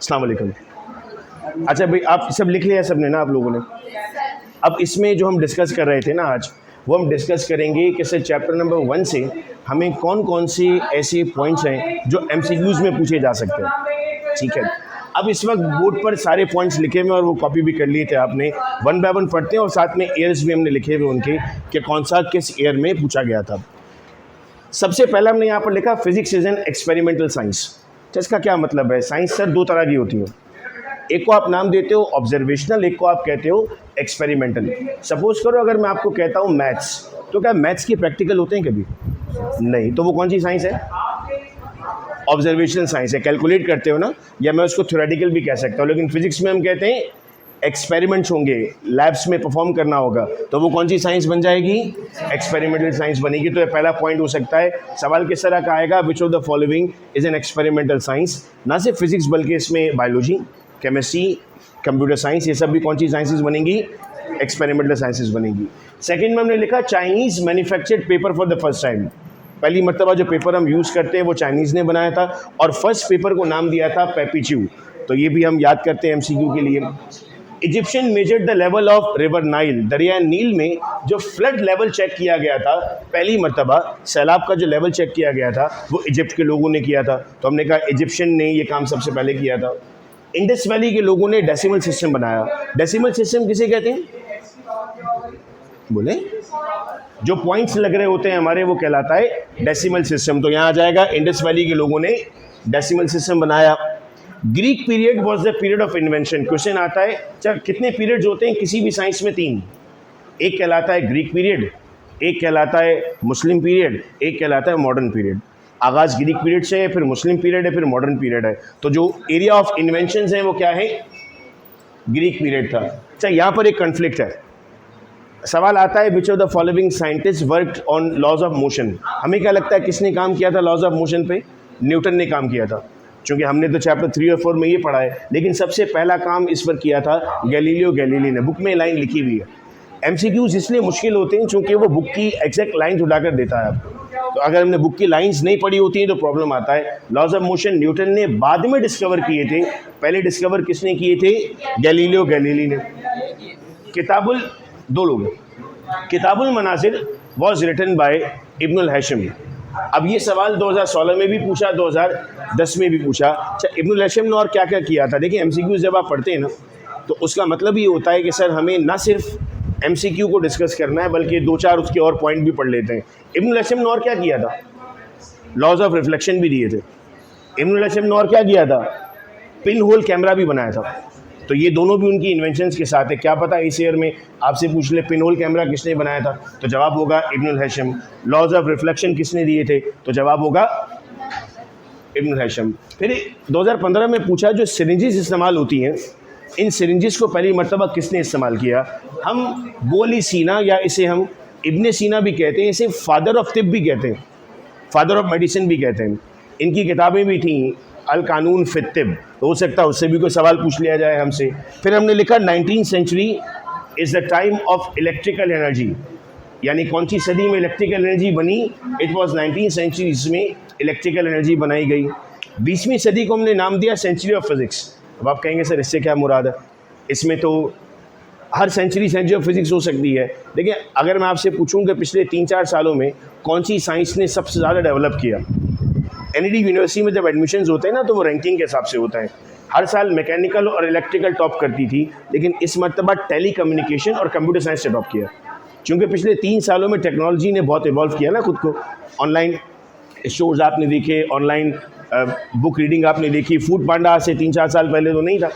अस्सलाम वालेकुम। अच्छा भाई, आप सब लिख लिया सबने ना आप लोगों ने? अब इसमें जो हम डिस्कस कर रहे थे ना आज, वो हम डिस्कस करेंगे कि सर चैप्टर नंबर 1 से हमें कौन कौन से ऐसे पॉइंट्स हैं जो एमसीक्यूज़ में पूछे जा सकते हैं। ठीक है, अब इस वक्त बोर्ड पर सारे पॉइंट्स लिखे हुए और वो कॉपी भी कर लिए थे आपने। वन बाय वन पढ़ते हैं और साथ में ईयर्स भी हमने लिखे हुए उनके कि कौन सा किस ईयर में पूछा गया था। सबसे पहला हमने यहाँ पर लिखा physics is an experimental science. तो इसका क्या मतलब है? साइंस सर दो तरह की होती है, एक को आप नाम देते हो ऑब्जर्वेशनल, एक को आप कहते हो एक्सपेरिमेंटल। सपोज करो अगर मैं आपको कहता हूँ मैथ्स, तो क्या मैथ्स के प्रैक्टिकल होते हैं कभी? नहीं। तो वो कौन सी साइंस है? ऑब्जर्वेशनल साइंस है, कैलकुलेट करते हो ना, या मैं उसको थ्योरेटिकल भी कह सकता हूँ। लेकिन फिजिक्स में हम कहते हैं एक्सपेरिमेंट्स होंगे, लैब्स में परफॉर्म करना होगा, तो वो कौन सी साइंस बन जाएगी? एक्सपेरिमेंटल साइंस बनेगी। तो ये पहला पॉइंट हो सकता है। सवाल किस तरह का आएगा? विच of the following is an experimental science. ना सिर्फ फिजिक्स बल्कि इसमें बायोलॉजी, केमिस्ट्री, कंप्यूटर साइंस, ये सब भी कौन सी साइंसेज बनेंगी? एक्सपेरिमेंटल साइंसेज बनेगी। सेकंड में हमने लिखा Chinese manufactured paper for the first time. पहली मरतबा जो पेपर हम यूज़ करते हैं वो चाइनीज़ ने बनाया था और फर्स्ट पेपर को नाम दिया था पेपीच्यू। तो ये भी हम याद करते हैं एमसीक्यू के लिए। Egyptian measured the level of river Nile. दरिया नील में जो फ्लड लेवल चेक किया गया था, पहली मरतबा सैलाब का जो लेवल चेक किया गया था वो इजिप्ट के लोगों ने किया था। तो हमने कहा इजिप्शियन ने ये काम सबसे पहले किया था। इंडस वैली के लोगों ने डेसिमल सिस्टम बनाया। डेसिमल सिस्टम किसे कहते हैं? बोले, जो पॉइंट्स लग रहे होते हैं हमारे वो कहलाता है डेसिमल सिस्टम। तो यहाँ आ जाएगा इंडस वैली के लोगों ने डेसिमल सिस्टम बनाया। Greek period was the period of invention. Question आता है चल कितने पीरियड्स होते हैं किसी भी साइंस में? 3। एक कहलाता है ग्रीक पीरियड, एक कहलाता है मुस्लिम पीरियड, एक कहलाता है मॉडर्न पीरियड। आगाज़ ग्रीक पीरियड से है, फिर मुस्लिम पीरियड है, फिर मॉडर्न पीरियड है। तो जो एरिया ऑफ इन्वेंशन है वो क्या है? ग्रीक पीरियड था। अच्छा, यहाँ पर एक कन्फ्लिक्ट है। सवाल आता है which of the following scientist worked on laws of motion. हमें क्या लगता है किसने काम किया था लॉज ऑफ मोशन पे? न्यूटन ने काम किया था, क्योंकि हमने तो चैप्टर 3 और 4 में ये पढ़ा है। लेकिन सबसे पहला काम इस पर किया था गैलीलियो गैलीली ने। बुक में लाइन लिखी हुई है। एमसीक्यूज इसलिए मुश्किल होते हैं क्योंकि वो बुक की एग्जैक्ट लाइन उठाकर देता है आपको। तो अगर हमने बुक की लाइंस नहीं पढ़ी होती हैं तो प्रॉब्लम आता है। लॉज ऑफ मोशन न्यूटन ने बाद में डिस्कवर किए थे, पहले डिस्कवर किसने किए थे? गैलीलियो गैलीली ने। किताबुल, 2 लोग, किताबुल मनाजिर वॉज रिटन बाय इब्नुल हैशम। अब ये सवाल 2016 में भी पूछा, 2010 में भी पूछा। अच्छा, इब्नुल हैशम ने और क्या क्या किया था? देखिए एमसीक्यू जब आप पढ़ते हैं ना तो उसका मतलब ये होता है कि सर हमें ना सिर्फ एमसीक्यू को डिस्कस करना है बल्कि 2-4 उसके और पॉइंट भी पढ़ लेते हैं। इब्नुल हैशम ने और क्या किया था? लॉज ऑफ रिफ्लेक्शन भी दिए थे। इब्नुल हैशम ने और क्या किया था? पिन होल कैमरा भी बनाया था। तो ये दोनों भी उनकी इन्वेंशंस के साथ है। क्या पता इस ईयर में आपसे पूछ ले पिन होल कैमरा किसने बनाया था, तो जवाब होगा इब्नुल हैशम। लॉज ऑफ रिफ्लेक्शन किसने दिए थे, तो जवाब होगा इब्नुल हैशम। फिर 2015 में पूछा जो सिरिंजेस इस्तेमाल होती हैं, इन सिरिंजेस को पहली मरतबा किसने इस्तेमाल किया? हम बोली सीना, या इसे हम इब्ने सीना भी कहते हैं, इसे फादर ऑफ तिब भी कहते हैं, फादर ऑफ मेडिसिन भी कहते हैं। इनकी किताबें भी थीं, अल कानून फित तिब। तो हो सकता है उससे भी कोई सवाल पूछ लिया जाए हमसे। फिर हमने लिखा 19वीं century is the time of electrical energy. यानी कौन सी सदी में इलेक्ट्रिकल एनर्जी बनी? इट वाज 19वीं सेंचुरी जिसमें इलेक्ट्रिकल एनर्जी बनाई गई। 20वीं सदी को हमने नाम दिया सेंचुरी ऑफ फिज़िक्स। अब आप कहेंगे सर इससे क्या मुराद है? इसमें तो हर सेंचुरी ऑफ फिज़िक्स हो सकती है। देखिए अगर मैं आपसे पूछूं कि पिछले 3-4 सालों में कौन सी साइंस ने सबसे ज़्यादा डेवलप किया, एनईडी यूनिवर्सिटी में जब एडमिशन्स होते हैं ना तो वो रैंकिंग के हिसाब से होता है। हर साल मैकेनिकल और इलेक्ट्रिकल टॉप करती थी, लेकिन इस मरतबा टेली कम्युनिकेशन और कंप्यूटर साइंस से टॉप किया। क्योंकि पिछले 3 सालों में टेक्नोलॉजी ने बहुत इवॉल्व किया ना खुद को। ऑनलाइन शोज़ आपने देखे, ऑनलाइन बुक रीडिंग आपने देखी। फूड पांडा आज से 3-4 साल पहले तो नहीं था,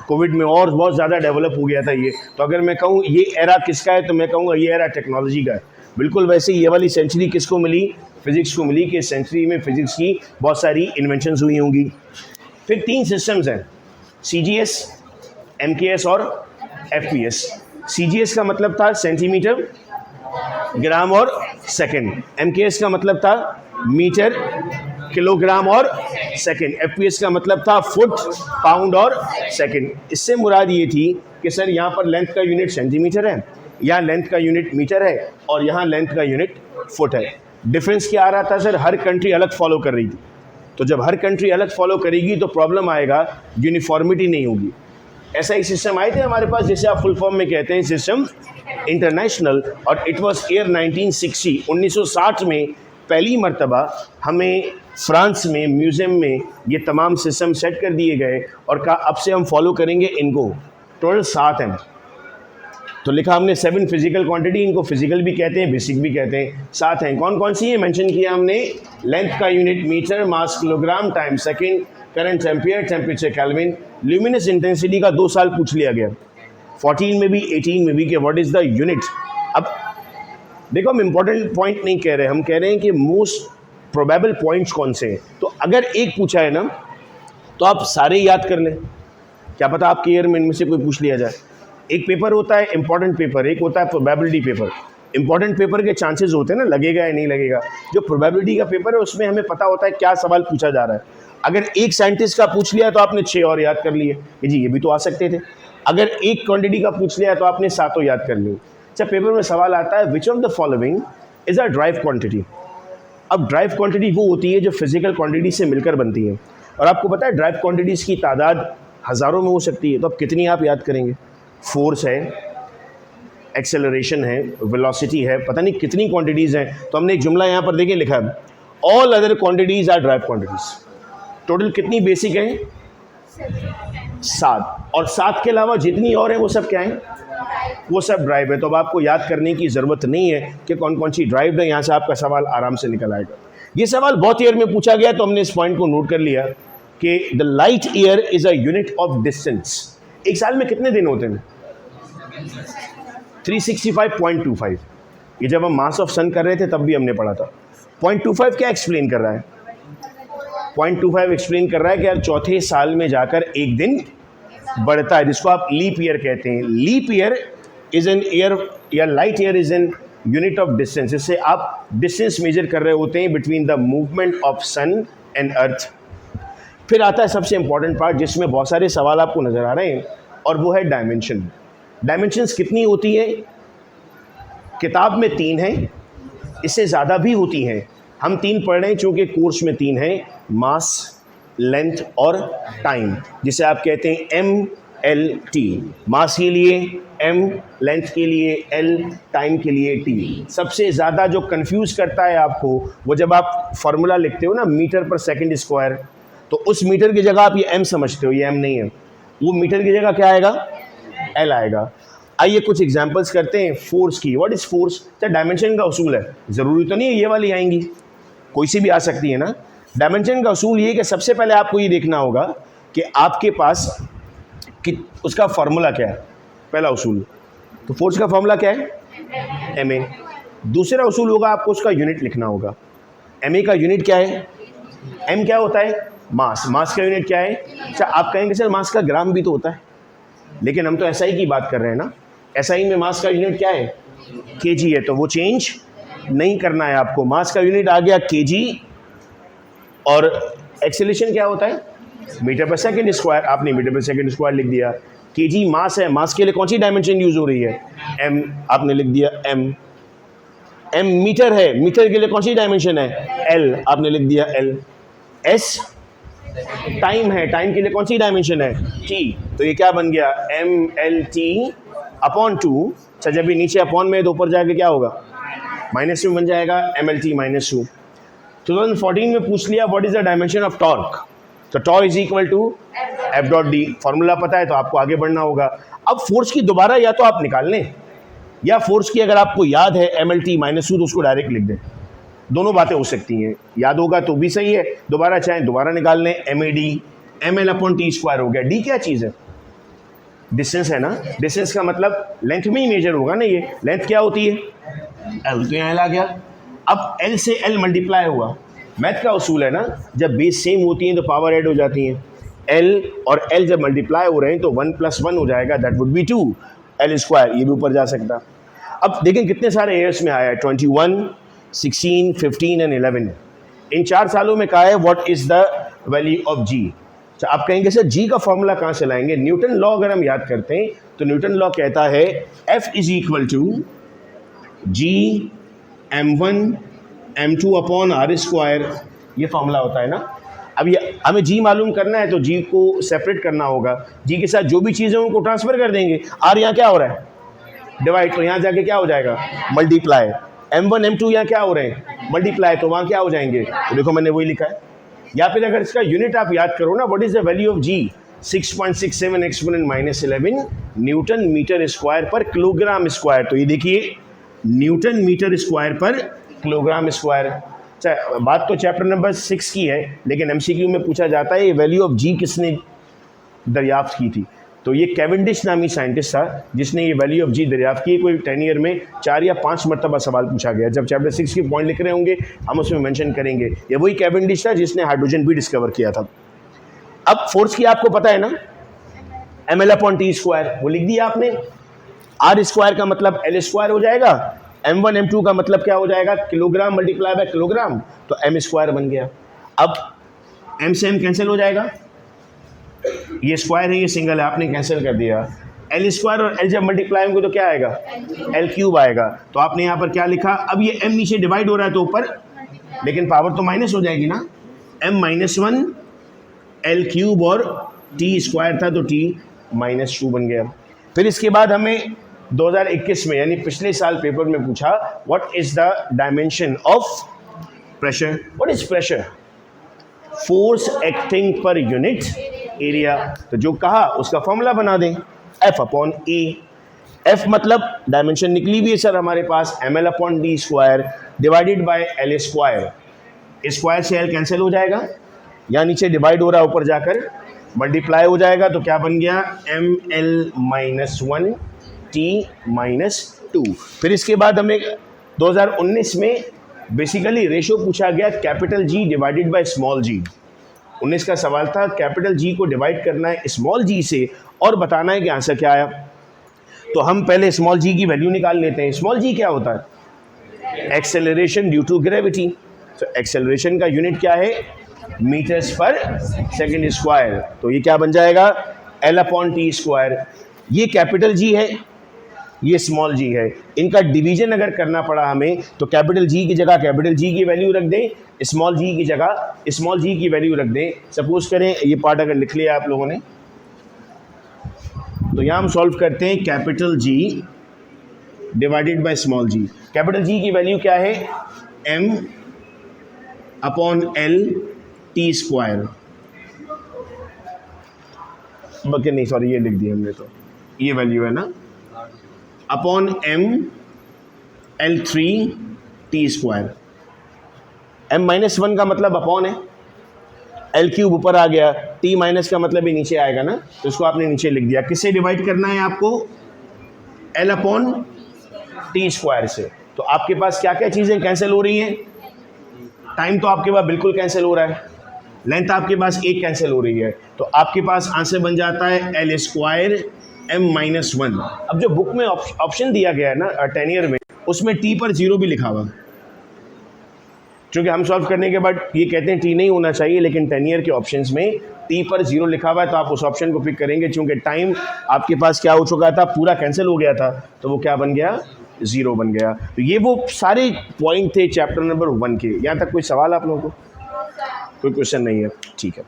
कोविड में और बहुत ज़्यादा डेवलप हो गया था ये। तो अगर मैं कहूँ ये एरा किसका है तो मैं कहूँगा ये एरा टेक्नोलॉजी का है। बिल्कुल वैसे ये वाली सेंचुरी किसको मिली? फिज़िक्स को मिली, कि सेंचुरी में फ़िज़िक्स की बहुत सारी इन्वेंशंस हुई होंगी। फिर 3 सिस्टम्स हैं, CGS, MKS और FPS। CGS का मतलब था सेंटीमीटर, ग्राम और सेकंड। MKS का मतलब था मीटर, किलोग्राम और सेकंड। FPS का मतलब था फुट, पाउंड और सेकंड। इससे मुराद ये थी कि सर यहाँ पर लेंथ का यूनिट सेंटीमीटर है, यहाँ लेंथ का यूनिट मीटर है और यहाँ लेंथ का यूनिट फुट है। डिफरेंस क्या आ रहा था सर? हर कंट्री अलग फॉलो कर रही थी। तो जब हर कंट्री अलग फॉलो करेगी तो प्रॉब्लम आएगा, यूनिफॉर्मिटी नहीं होगी। ऐसा ही सिस्टम आए थे हमारे पास, जैसे आप फुल फॉर्म में कहते हैं सिस्टम इंटरनेशनल, और इट वाज ईयर 1960, 1960 में पहली मर्तबा हमें फ्रांस में म्यूज़ियम में ये तमाम सिस्टम सेट कर दिए गए और कहा अब से हम फॉलो करेंगे इनको। टोटल 7 हैं। तो लिखा हमने 7 फिजिकल क्वांटिटी, इनको फिजिकल भी कहते हैं, बेसिक भी कहते हैं। 7 हैं। कौन कौन सी है मेंशन किया हमने? लेंथ का unit metre, mass kilogram, time second, current ampere, temperature kelvin. Luminous intensity का 2 साल पूछ लिया गया, 14 में भी 18 में भी, कि व्हाट इज़ द यूनिट। अब देखो, हम इंपॉर्टेंट पॉइंट नहीं कह रहे, हम कह रहे हैं कि मोस्ट प्रोबेबल पॉइंट्स कौन से हैं। तो अगर एक पूछा है ना तो आप सारे याद कर लें, क्या पता आपके ईयर में इनमें से कोई पूछ लिया जाए। एक पेपर होता है इंपॉर्टेंट पेपर, एक होता है प्रोबेबिलिटी पेपर। इंपॉर्टेंट पेपर के चांसेस होते हैं ना, लगेगा या नहीं लगेगा। जो प्रोबेबिलिटी का पेपर है उसमें हमें पता होता है क्या सवाल पूछा जा रहा है। अगर एक साइंटिस्ट का पूछ लिया तो आपने 6 और याद कर लिए कि जी ये भी तो आ सकते थे। अगर एक क्वांटिटी का पूछ लिया तो आपने 7 याद कर लिए। अच्छा, पेपर में सवाल आता है which of the following is a drive quantity. अब ड्राइव क्वांटिटी वो होती है जो फिजिकल क्वांटिटी से मिलकर बनती है, और आपको पता है ड्राइव क्वांटिटीज़ की तादाद हज़ारों में हो सकती है। तो अब कितनी आप याद करेंगे? फोर्स है, एक्सेलरेशन है, वेलोसिटी है, पता नहीं कितनी क्वांटिटीज़ हैं। तो हमने एक जुमला यहाँ पर देखिए लिखा है, all other quantities are derived quantities. Total कितनी बेसिक हैं? 7, और 7 के अलावा जितनी और हैं वो सब क्या हैं? वो सब ड्राइव है। तो अब आपको याद करने की ज़रूरत नहीं है कि कौन कौन सी ड्राइव है, यहाँ से आपका सवाल आराम से निकल आएगा। ये सवाल बहुत ईयर में पूछा गया, तो हमने इस पॉइंट को नोट कर लिया कि the light year is a unit of distance. एक साल में कितने दिन होते हैं? 365.25। ये जब हम मास ऑफ सन कर रहे थे तब भी हमने पढ़ा था। 0.25 क्या एक्सप्लेन कर रहा है? 0.25 एक्सप्लेन कर रहा है कि यार चौथे साल में जाकर एक दिन बढ़ता है, जिसको आप लीप ईयर कहते हैं। Leap year is an year, या light year is an unit of distance. इससे आप डिस्टेंस मेजर कर रहे होते हैं between the movement of sun and earth. फिर आता है सबसे इंपॉर्टेंट पार्ट जिसमें बहुत सारे सवाल आपको नज़र आ रहे हैं, और वो है डायमेंशन। डायमेंशंस कितनी होती है? किताब में 3 हैं, इससे ज़्यादा भी होती हैं। हम 3 पढ़ रहे हैं चूँकि कोर्स में 3 हैं, मास, लेंथ और टाइम, जिसे आप कहते हैं MLT। मास के लिए M, लेंथ के लिए L, टाइम के लिए T। सबसे ज़्यादा जो कंफ्यूज करता है आपको वो जब आप फार्मूला लिखते हो ना, मीटर पर सेकंड स्क्वायर, तो उस मीटर की जगह आप ये M समझते हो, ये M नहीं है। वो मीटर की जगह क्या आएगा? L आएगा। आइए कुछ एग्जांपल्स करते हैं फोर्स की। What is force? चाहे डायमेंशन का उसूल है, ज़रूरी तो नहीं है ये वाली आएंगी, कोई सी भी आ सकती है ना। डायमेंशन का उसूल ये कि सबसे पहले आपको ये देखना होगा कि आपके पास कि उसका फार्मूला क्या है। पहला उसूल तो फोर्स का फार्मूला क्या है? MA। दूसरा उसूल होगा आपको उसका यूनिट लिखना होगा। MA का यूनिट क्या है? M क्या होता है? मास। मास का यूनिट क्या है? अच्छा, आप कहेंगे सर मास का ग्राम भी तो होता है, लेकिन हम तो SI की बात कर रहे हैं ना। SI में मास का यूनिट क्या है? kg है, तो वो चेंज नहीं करना है आपको। मास का यूनिट आ गया kg, और एक्सेलरेशन क्या होता है? मीटर पर सेकंड स्क्वायर। आपने मीटर पर सेकंड स्क्वायर लिख दिया। kg मास है, मास के लिए कौन सी डायमेंशन यूज हो रही है? M, आपने लिख दिया M। M मीटर है, मीटर के लिए कौन सी डायमेंशन है? L, आपने लिख दिया L। S टाइम है, टाइम के लिए कौन सी डायमेंशन है? T, तो ये क्या बन गया? MLT/2। अच्छा, जब भी नीचे अपॉन में है तो ऊपर जाके क्या होगा? माइनस में बन जाएगा, MLT-2। 2014 में पूछ लिया what is the dimension of torque, तो torque is equal to F.D। Formula पता है तो आपको आगे बढ़ना होगा। अब फोर्स की दोबारा या तो आप निकाल लें, या फोर्स की अगर आपको याद है MLT-2 तो उसको डायरेक्ट लिख दें। दोनों बातें हो सकती हैं, याद होगा तो भी सही है, दोबारा चाहें दोबारा निकाल लें। MAD, ML/T² हो गया। D क्या चीज़ है? डिस्टेंस है ना। डिस्टेंस का मतलब लेंथ में ही मेजर होगा ना। ये लेंथ क्या होती है? L, तो यहाँ L आ गया। अब L से L मल्टीप्लाई हुआ। मैथ का उसूल है ना, जब बेस सेम होती हैं तो पावर ऐड हो जाती हैं। L और L जब मल्टीप्लाई हो रहे हैं तो 1 + 1 हो जाएगा, दैट वुड बी 2 L²। ये भी ऊपर जा सकता। अब देखें कितने सारे ईयर्स में आया है, 21, 16, 15 एंड 11। इन 4 सालों में कहा है what is the value of G। तो आप कहेंगे सर G का फॉर्मूला कहाँ से लाएंगे? न्यूटन लॉ अगर हम याद करते हैं तो न्यूटन लॉ कहता है F = G m1 m2/r²। ये फॉर्मूला होता है ना। अब ये हमें जी मालूम करना है तो जी को सेपरेट करना होगा, जी के साथ जो भी चीज़ें उनको ट्रांसफर कर देंगे। आर यहाँ क्या हो रहा है, डिवाइड, तो यहाँ जाके क्या हो जाएगा, मल्टीप्लाई। M1 M2 यहाँ क्या हो रहे हैं, मल्टीप्लाई, तो वहाँ क्या हो जाएंगे, तो देखो मैंने वही लिखा है। या फिर अगर इसका यूनिट आप याद करो ना, what is the value of G, 6.67 exponent -11 newton metre square पर किलोग्राम स्क्वायर। तो ये देखिए न्यूटन मीटर स्क्वायर पर किलोग्राम स्क्वायर। अच्छा, बात तो चैप्टर नंबर 6 की है, लेकिन MCQ में पूछा जाता है ये वैल्यू ऑफ जी किसने दरियाफ्त की थी। तो ये कैवेंडिश नामी साइंटिस्ट था जिसने ये वैल्यू ऑफ जी दरियाफ्त की। कोई 10 ईयर में 4 या 5 मरतबा सवाल पूछा गया। जब चैप्टर 6 के पॉइंट लिख रहे होंगे हम उसमें मेंशन करेंगे। ये वही कैवेंडिश था जिसने हाइड्रोजन भी डिस्कवर किया था। अब फोर्स की आपको पता है ना, ml/t², वो लिख दिया आपने। आर स्क्वायर का मतलब L स्क्वायर हो जाएगा, M1 M2 का मतलब क्या हो जाएगा, किलोग्राम मल्टीप्लाई बाय किलोग्राम, तो M स्क्वायर बन गया। अब M से M कैंसिल हो जाएगा, ये स्क्वायर है ये सिंगल है, आपने कैंसिल कर दिया। L स्क्वायर और L जब मल्टीप्लाई होंगे तो क्या आएगा, L³ आएगा। तो आपने यहाँ पर क्या लिखा, अब ये M नीचे डिवाइड हो रहा है तो ऊपर, लेकिन पावर तो माइनस हो जाएगी ना, M-1 L³ और T स्क्वायर था तो T-2 बन गया। फिर इसके बाद हमें 2021 में यानी पिछले साल पेपर में पूछा, what is the dimension of pressure. What is pressure, force acting per unit area. तो जो कहा उसका फॉर्मूला बना दें, F/A। F मतलब डायमेंशन निकली हुई है सर हमारे पास, ml/d² divided by L square. Square से L कैंसिल हो जाएगा, यहाँ नीचे डिवाइड हो रहा है ऊपर जाकर मल्टीप्लाई हो जाएगा, तो क्या बन गया, ml-1 T-2। फिर इसके बाद हमें 2019 में बेसिकली रेशो पूछा गया capital G divided by small g। 19 का सवाल था, कैपिटल G को डिवाइड करना है स्मॉल g से और बताना है कि आंसर क्या आया। तो हम पहले स्मॉल g की वैल्यू निकाल लेते हैं। स्मॉल g क्या होता है, एक्सेलरेशन ड्यू टू ग्रेविटी। तो एक्सेलरेशन का यूनिट क्या है, मीटर्स पर सेकेंड स्क्वायर। तो ये क्या बन जाएगा, L/T²। ये कैपिटल G है, ये स्मॉल g है। इनका डिवीजन अगर करना पड़ा हमें तो कैपिटल G की जगह कैपिटल G की वैल्यू रख दें, स्मॉल g की जगह स्मॉल g की वैल्यू रख दें। सपोज करें ये पार्ट अगर लिख लिया आप लोगों ने, तो यहाँ हम सॉल्व करते हैं capital G divided by small g। Capital G की वैल्यू क्या है, M/L/T²। बल्कि नहीं सॉरी, ये लिख दिया हमने, तो ये वैल्यू है ना, अपॉन ml/3t²। M-1 का मतलब अपॉन है, L³ ऊपर आ गया, T- का मतलब ही नीचे आएगा ना, तो इसको आपने नीचे लिख दिया। किससे डिवाइड करना है आपको, L/T² से। तो आपके पास क्या क्या चीज़ें कैंसिल हो रही हैं, टाइम तो आपके पास बिल्कुल कैंसिल हो रहा है, लेंथ आपके पास एक कैंसिल हो रही है, तो आपके पास आंसर बन जाता है L² M-1। अब जो बुक में ऑप्शन दिया गया है ना 10 ईयर में, उसमें T पर 0 भी लिखा हुआ, क्योंकि हम सॉल्व करने के बाद ये कहते हैं T नहीं होना चाहिए, लेकिन 10 ईयर के ऑप्शंस में T पर 0 लिखा हुआ है, तो आप उस ऑप्शन को पिक करेंगे। चूंकि टाइम आपके पास क्या हो चुका था, पूरा कैंसिल हो गया था, तो वो क्या बन गया, 0 बन गया। तो ये वो सारे पॉइंट थे चैप्टर नंबर 1 के। यहाँ तक कोई सवाल आप लोगों को, कोई क्वेश्चन नहीं है, ठीक है।